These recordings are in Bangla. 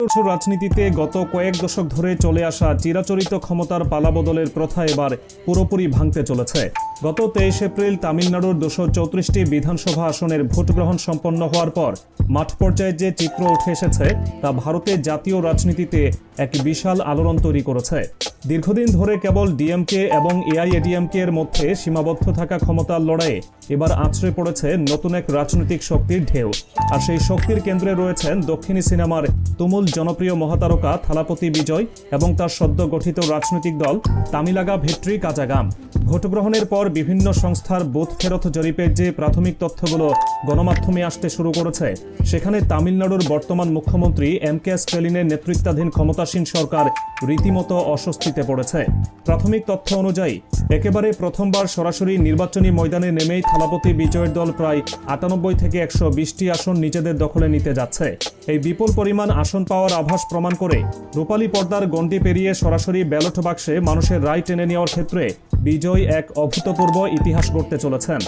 তামিলনাড়ুর রাজনীতিতে গত কয়েক দশক ধরে চলে আসা চিরাচরিত ক্ষমতার পালাবদলের প্রথা এবার পুরোপুরি ভাঙতে চলেছে। গত 23 এপ্রিল তামিলনাড়ুর 234টি বিধানসভা আসনের ভোট গ্রহণ সম্পন্ন হওয়ার পর মাঠ পর্যায়ে যে চিত্র উঠে এসেছে তা ভারতের জাতীয় রাজনীতিতে এক বিশাল আলোড়ন তৈরি করেছে। দীর্ঘদিন ধরে কেবল ডিএমকে এবং এআইএডিএমকে এর মধ্যে সীমাবদ্ধ থাকা ক্ষমতার লড়াইয়ে এবার আছড়ে পড়েছে নতুন এক রাজনৈতিক শক্তির ঢেউ। আর সেই শক্তির কেন্দ্রে রয়েছেন দক্ষিণী সিনেমার তুমুল জনপ্রিয় মহাতারকা থালাপতি বিজয় এবং তার সদ্য গঠিত রাজনৈতিক দল তামিলাগা ভেট্রি কাজাগাম। ভোট গ্রহণের পর বিভিন্ন সংস্থার বুথ ফেরত জরিপের যে প্রাথমিক তথ্যগুলো গণমাধ্যমে আসতে শুরু করেছে, সেখানে তামিলনাড়ুর বর্তমান মুখ্যমন্ত্রী এম.কে. স্ট্যালিনের নেতৃত্বাধীন ক্ষমতাসীন সরকার রীতিমতো অস্বস্তিতে পড়েছে। প্রাথমিক তথ্য অনুযায়ী একেবারে প্রথমবার সরাসরি নির্বাচনী ময়দানে নেমেই থালাপতি বিজয়ের দল প্রায় 98 থেকে 120টি আসন নিজেদের দখলে নিতে যাচ্ছে। এই বিপুল পরিমাণ আসন পাওয়ার আভাস প্রমাণ করে রূপালী পর্দার গণ্ডি পেরিয়ে সরাসরি ব্যালট বাক্সে মানুষের রায় টেনে নেওয়ার ক্ষেত্রে বিজয় এক অভূতপূর্ব ইতিহাস গড়তে চলেছেন।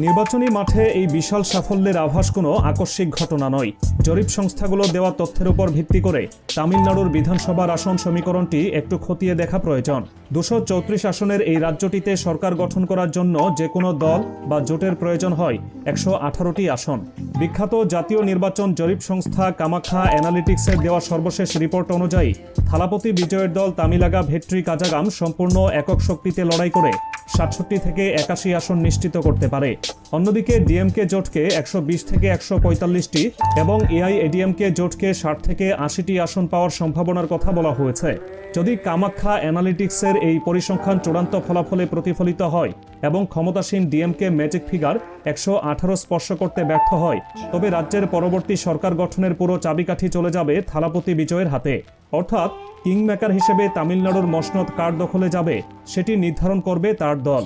নির্বাচনী মাঠে এই বিশাল সাফল্যের আভাস কোনো আকস্মিক ঘটনা নয়। জরিপ সংস্থাগুলো দেওয়া তথ্যের উপর ভিত্তি করে তামিলনাড়ুর বিধানসভার আসন সমীকরণটি একটু খতিয়ে দেখা প্রয়োজন। 234 আসনের এই রাজ্যটিতে সরকার গঠন করার জন্য যে কোনো দল বা জোটের প্রয়োজন হয় 118টি আসন। বিখ্যাত জাতীয় নির্বাচন জরিপ সংস্থা কামাখ্যা অ্যানালিটিক্সের দেওয়া সর্বশেষ রিপোর্ট অনুযায়ী থালাপতি বিজয়ের দল তামিলাগা ভেট্রি কাজাগাম সম্পূর্ণ একক শক্তিতে লড়াই করে 67 থেকে 81 আসন নিশ্চিত করতে পারে। অন্যদিকে ডিএমকে জোটকে 120 থেকে 145টি এবং এআইএডিএমকে জোটকে 60 থেকে 80টি আসন পাওয়ার সম্ভাবনার কথা বলা হয়েছে। যদি কামাখ্যা অ্যানালিটিক্সের এই পরিসংখ্যান চূড়ান্ত ফলাফলে প্রতিফলিত হয় এবং ক্ষমতাসীন ডিএমকে ম্যাজিক ফিগার 118 স্পর্শ করতে ব্যর্থ হয়, তবে রাজ্যের পরবর্তী সরকার গঠনের পুরো চাবিকাঠি চলে যাবে থালাপতি বিজয়ের হাতে। অর্থাৎ কিংমেকার হিসেবে তামিলনাড়ুর মসনদ কার দখলে যাবে সেটি নির্ধারণ করবে তার দল।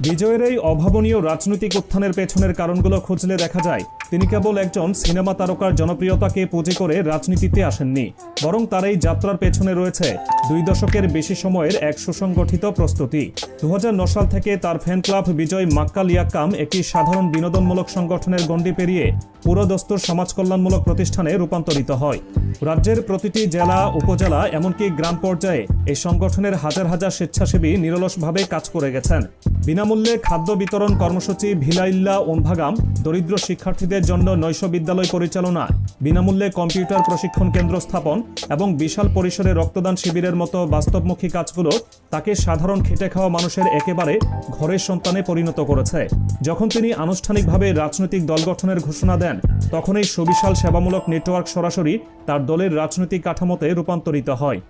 বিজয়ের এই অভাবনীয় রাজনৈতিক উত্থানের পেছনের কারণগুলো খুঁজলে দেখা যায় তিনি কেবল একজন সিনেমা তারকার জনপ্রিয়তাকে পুঁজি করে রাজনীতিতে আসেননি, বরং তার এই যাত্রার পেছনে রয়েছে 2 দশকের বেশি সময়ের এক সুসংগঠিত প্রস্তুতি। 2009 সাল থেকে তার ফ্যান ক্লাব বিজয় মাক্কালিয়াক্কাম একটি সাধারণ বিনোদনমূলক সংগঠনের গণ্ডি পেরিয়ে পুরোদস্তুর সমাজ কল্যাণমূলক প্রতিষ্ঠানে রূপান্তরিত হয়। রাজ্যের প্রতিটি জেলা, উপজেলা, এমনকি গ্রাম পর্যায়ে এই সংগঠনের হাজার হাজার স্বেচ্ছাসেবী নিরলসভাবে কাজ করে গেছেন। বিনামূল্যে খাদ্য বিতরণ কর্মসূচি, ভিলাইল্লা ওনভাগাম, দরিদ্র শিক্ষার্থীদের জন্য নৈশ বিদ্যালয় পরিচালনা, বিনামূল্যে কম্পিউটার প্রশিক্ষণ কেন্দ্র স্থাপন এবং বিশাল পরিসরে রক্তদান শিবিরের মতো বাস্তবমুখী কাজগুলো তাকে সাধারণ খেটে খাওয়া মানুষের একেবারে ঘরের সন্তানে পরিণত করেছে। যখন তিনি আনুষ্ঠানিকভাবে রাজনৈতিক দল গঠনের ঘোষণা দেন, তখন এই সুবিশাল সেবামূলক নেটওয়ার্ক সরাসরি তার দলের রাজনৈতিক কাঠামোতে রূপান্তরিত হয়।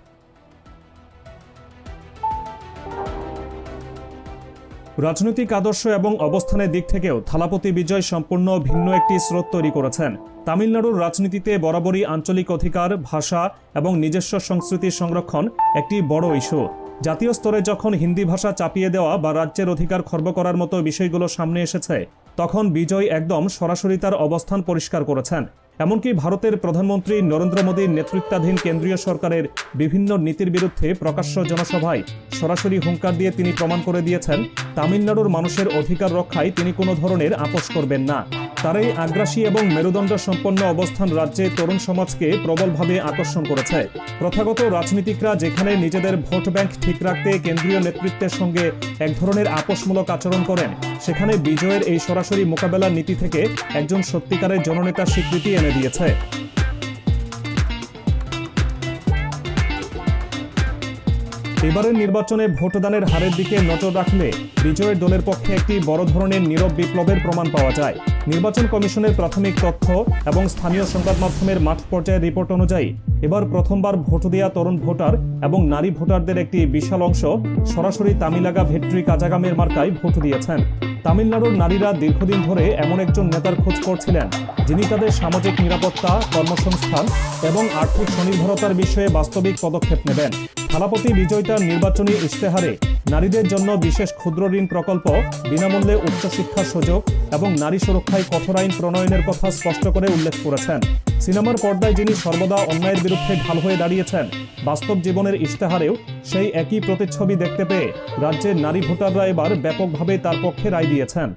রাজনৈতিক আদর্শ এবং অবস্থানের দিক থেকেও থালাপতি বিজয় সম্পূর্ণ ভিন্ন একটি স্রোত তৈরি করেছেন। তামিলনাড়ুর রাজনীতিতে বরাবরই আঞ্চলিক অধিকার, ভাষা এবং নিজস্ব সংস্কৃতির সংরক্ষণ একটি বড় ইস্যু। জাতীয় স্তরে যখন হিন্দি ভাষা চাপিয়ে দেওয়া বা রাজ্যের অধিকার খর্ব করার মতো বিষয়গুলো সামনে এসেছে, তখন বিজয় একদম সরাসরি তার অবস্থান পরিষ্কার করেছেন। এমনকি ভারতের প্রধানমন্ত্রী নরেন্দ্র মোদীর নেতৃত্বাধীন কেন্দ্রীয় সরকারের বিভিন্ন নীতির বিরুদ্ধে প্রকাশ্য জনসভায় সরাসরি হুঙ্কার দিয়ে তিনি প্রমাণ করে দিয়েছেন তামিলনাড়ুর মানুষের অধিকার রক্ষায় তিনি কোনো ধরনের আপোষ করবেন না। তার এই আগ্রাসী এবং মেরুদণ্ড সম্পন্ন অবস্থান রাজ্যে তরুণ সমাজকে প্রবলভাবে আকর্ষণ করেছে। প্রথাগত রাজনীতিকরা যেখানে নিজেদের ভোট ব্যাংক ঠিক রাখতে কেন্দ্রীয় নেতৃত্বের সঙ্গে এক ধরনের আপোষমূলক আচরণ করেন, সেখানে বিজয়ের এই সরাসরি মোকাবেলার নীতি থেকে একজন সত্যিকারের জননেতার স্বীকৃতি এনে দিয়েছে। এবারের নির্বাচনে ভোটদানের হারের দিকে নজর রাখলে বিজয়ের দলের পক্ষে একটি বড় ধরনের নীরব বিপ্লবের প্রমাণ পাওয়া যায়। নির্বাচন কমিশনের প্রাথমিক তথ্য এবং স্থানীয় সংবাদ মাধ্যমের মাঠ পর্যায়ের রিপোর্ট অনুযায়ী এবার প্রথমবার ভোট দেওয়া তরুণ ভোটার এবং নারী ভোটারদের একটি বিশাল অংশ সরাসরি তামিলাগা ভেট্রি কাজাগামের মার্কায় ভোট দিয়েছেন। তামিলনাড়ুর নারীরা দীর্ঘদিন ধরে এমন একজন নেতার খোঁজ করছিলেন যিনি তাদের সামাজিক নিরাপত্তা, কর্মসংস্থান এবং আর্থিক স্বনির্ভরতার বিষয়ে বাস্তবিক পদক্ষেপ নেবেন। থালাপতি বিজয় তার নির্বাচনী ইশতেহারে নারীদের জন্য বিশেষ ক্ষুদ্র ঋণ প্রকল্প, বিনামূল্যে উচ্চশিক্ষার সুযোগ এবং নারী সুরক্ষায় কঠোর আইন প্রণয়নের কথা স্পষ্ট করে উল্লেখ করেছেন। সিনেমার পর্দায় যিনি সর্বদা অন্যায়ের বিরুদ্ধে ঢাল হয়ে দাঁড়িয়েছেন, বাস্তব জীবনের ইশতেহারেও সেই একই প্রতিচ্ছবি দেখতে পেয়ে রাজ্যের নারী ভোটাররা এবার ব্যাপকভাবে তার পক্ষে রায় দিয়েছেন।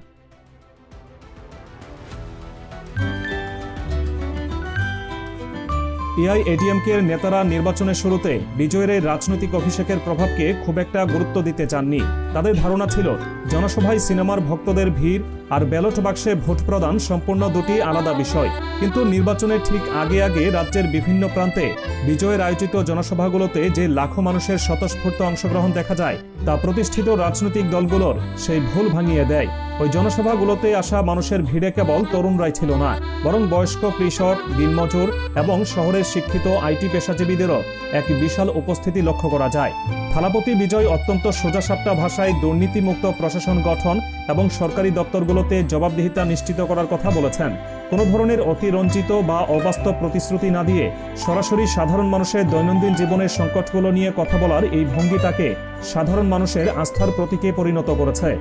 এআইএডিএমকে এর নেতারা নির্বাচনের শুরুতে বিজয়ের এই রাজনৈতিক অভিষেকের প্রভাবকে খুব একটা গুরুত্ব দিতে চাননি। তাদের ধারণা ছিল জনসভায় সিনেমার ভক্তদের ভিড় আর ব্যালট বাক্সে ভোট প্রদান সম্পূর্ণ দুটি আলাদা বিষয়। কিন্তু নির্বাচনের ঠিক আগে আগে রাজ্যের বিভিন্ন প্রান্তে বিজয়ের আয়োজিত জনসভাগুলোতে যে লাখো মানুষের স্বতঃস্ফূর্ত অংশগ্রহণ দেখা যায়, তা প্রতিষ্ঠিত রাজনৈতিক দলগুলোর সেই ভুল ভাঙিয়ে দেয়। ওই জনসভাগুলোতে আসা মানুষের ভিড়ে কেবল তরুণরাই ছিল না, বরং বয়স্ক কৃষক, দিনমজুর এবং শহরের শিক্ষিত আইটি পেশাজীবীদেরও এক বিশাল উপস্থিতি লক্ষ্য করা যায়। থালাপতি বিজয় অত্যন্ত সোজাসাপটা ভাষায় দুর্নীতিমুক্ত প্রশাসন গঠন এবং সরকারি দপ্তরগুলোতে জবাবদিহিতা নিশ্চিত করার কথা বলেছেন। কোনো ধরনের অতিরঞ্জিত বা অবাস্তব প্রতিশ্রুতি না দিয়ে সরাসরি সাধারণ মানুষের দৈনন্দিন জীবনের সংকটগুলো নিয়ে কথা বলার এই ভঙ্গি তাকে সাধারণ মানুষের আস্থার প্রতীকে পরিণত করেছে।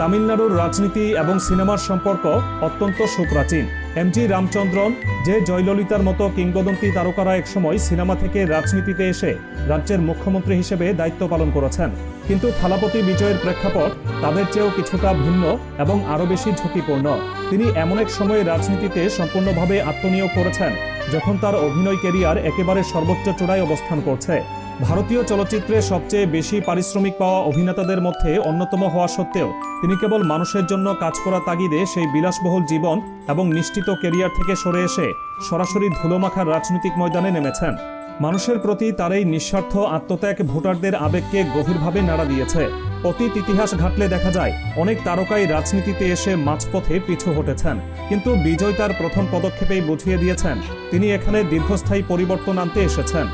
তামিলনাড়ুর রাজনীতি এবং সিনেমার সম্পর্ক অত্যন্ত সুপ্রাচীন। এমজি রামচন্দ্রন, যে জয়ললিতার মতো কিংবদন্তি তারকারা একসময় সিনেমা থেকে রাজনীতিতে এসে রাজ্যের মুখ্যমন্ত্রী হিসেবে দায়িত্ব পালন করেছেন। কিন্তু থালাপতি বিজয়ের প্রেক্ষাপট তাদের চেয়েও কিছুটা ভিন্ন এবং আরও বেশি ঝুঁকিপূর্ণ। তিনি এমন এক সময়ে রাজনীতিতে সম্পূর্ণভাবে আত্মনিয়োগ করেছেন যখন তার অভিনয় ক্যারিয়ার একেবারে সর্বোচ্চ চূড়ায় অবস্থান করছে। ভারতীয় চলচ্চিত্রে সবচেয়ে বেশি পারিশ্রমিক পাওয়া অভিনেতাদের মধ্যে অন্যতম হওয়া সত্ত্বেও তিনি কেবল মানুষের জন্য কাজ করা তাগিদে সেই বিলাসবহুল জীবন এবং নিশ্চিত ক্যারিয়ার থেকে সরে এসে সরাসরি ধুলোমাখার রাজনৈতিক ময়দানে নেমেছেন। মানুষের প্রতি তার এই নিঃস্বার্থ আত্মত্যাগ ভোটারদের আবেগকে গভীরভাবে নাড়া দিয়েছে। অতীত ইতিহাস ঘাটলে দেখা যায় অনেক তারকাই রাজনীতিতে এসে মাঝপথে পিছু হটেছেন, কিন্তু বিজয় তার প্রথম পদক্ষেপেই বুঝিয়ে দিয়েছেন তিনি এখানে দীর্ঘস্থায়ী পরিবর্তন আনতে এসেছেন।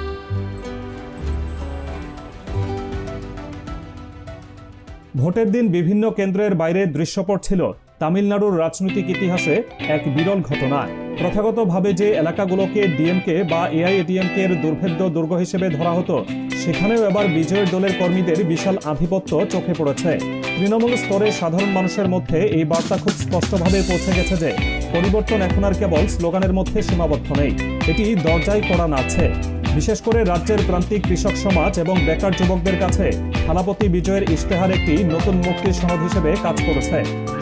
ভোটের দিন বিভিন্ন কেন্দ্রের বাইরে দৃশ্যপট ছিল তামিলনাড়ুর রাজনৈতিক ইতিহাসে এক বিরল ঘটনা। প্রথাগতভাবে যে এলাকাগুলোকে ডিএমকে বা এআইএডিএমকে এর দুর্ভেদ্য দুর্গ হিসেবে ধরা হতো, সেখানেও এবার বিজয়ের দলের কর্মীদের বিশাল আধিপত্য চোখে পড়েছে। তৃণমূল স্তরে সাধারণ মানুষের মধ্যে এই বার্তা খুব স্পষ্টভাবে পৌঁছে গেছে যে পরিবর্তন এখন আর কেবল স্লোগানের মধ্যে সীমাবদ্ধ নেই, এটি দরজায় কড়া নাড়ছে। বিশেষ করে রাজ্যের প্রান্তিক কৃষক সমাজ এবং বেকার যুবকদের কাছে থালাপতি বিজয়ের ইশতেহার একটি নতুন মুক্তির সনদ হিসেবে কাজ করেছে।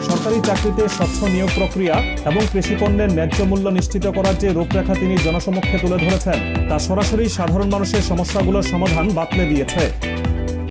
সরকারি চাকরিতে স্বচ্ছ নিয়োগ প্রক্রিয়া এবং কৃষিপণ্যের ন্যায্য মূল্য নিশ্চিত করার যে রূপরেখা তিনি জনসমক্ষে তুলে ধরেছেন, তা সরাসরি সাধারণ মানুষের সমস্যাগুলোর সমাধান বাতলে দিয়েছে।